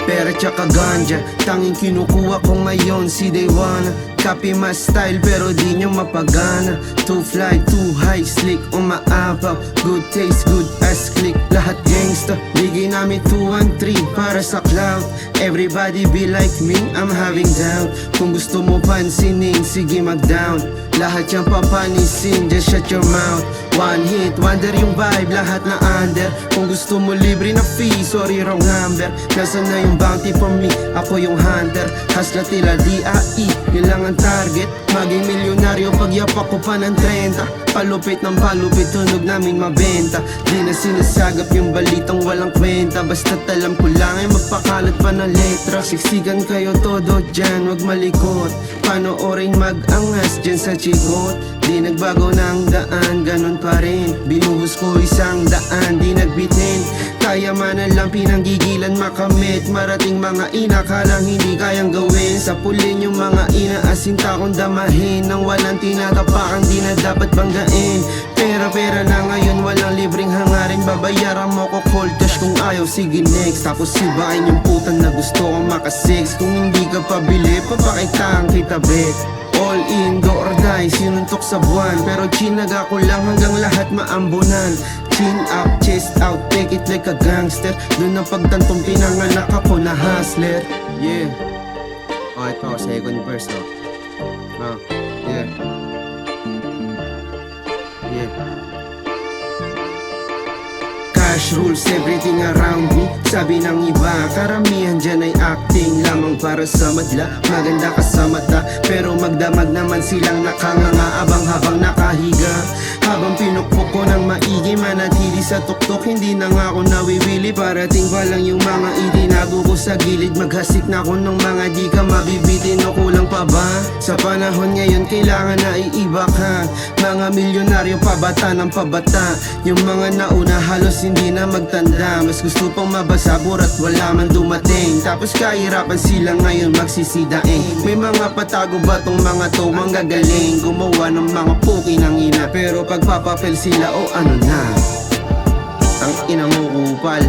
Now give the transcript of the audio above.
Pera tsaka ganja, tanging kinukuha ko ngayon si Day One. Copy my style pero di nyo mapagana. Too fly, too high, slick, umaapaw. Good taste, good as click, lahat gangsta. Bigay namin 2 and 3 para sa cloud. Everybody be like me, I'm having doubt. Kung gusto mo pansinin, sige mag-down. Lahat yung papanisin, just shut your mouth. One hit, wonder yung vibe, lahat na under. Kung gusto mo libre na fee, sorry wrong number. Nasaan na yung bounty for me, ako yung hunter. Hasla tila DAE, yun lang ang target. Maging milyonaryo pag yapak ko pa ng 30. Palupit ng palupit, tunog namin mabenta. Di na sinasagap yung balitang walang kwenta. Basta't alam ko lang ay magpakalat pa ng letra. Siksikan kayo todo dyan, wag malikot. Panoorin mag-angas dyan sa chigot. Di nagbago ng daan, ganun pa rin. Binuhos ko 100, di nagbitin. Kaya man lang pinanggigilan makamit. Marating mga ina, kalang hindi kayang gawin. Sa pulin yung mga ina, asinta kong damahin. Nang walang tinatapakan, di na dapat banggain. Pera na ngayon, walang libreng hangarin. Babayaran mo ko cold cash kung ayaw, sige next. Tapos sibain yung putang na gusto kong makasex. Kung hindi ka pabili, papakitaan kita bet. All in, go or die, sinuntok sa buwan. Pero chinaga ko lang hanggang lahat maambunan. Chin up, chest out, take it like a gangster. Doon ang pagtantong pinanganak ako na hustler. Yeah. Oh, ito, second verse, oh. Yeah. Yeah. Cash rules everything around me. Sabi ng iba, karamihan dyan ay acting lamang para sa madla. Maganda ka sa mata, pero magdamag naman silang nakanganga abang habang nakahiga. Habang pinukpok ko ng maigi, manatili sa tuktok. Hindi na nga ako nawiwili, parating pa lang yung mga itinago ko sa gilid. Maghasik na ako ng mga di ka mabibitin o kulang pa ba? Sa panahon ngayon, kailangan na iiba ka. Mga milyonaryo pabata ng pabata. Yung mga nauna halos hindi na magtanda. Mas gusto pang mabasa, burat wala man dumating. Tapos kahirapan sila ngayon magsisidaing. May mga patago ba tong mga to, mga galing gumawa ng mga puki ng ina. Pero pagpapapel sila o ano na, ang ina mo kupal.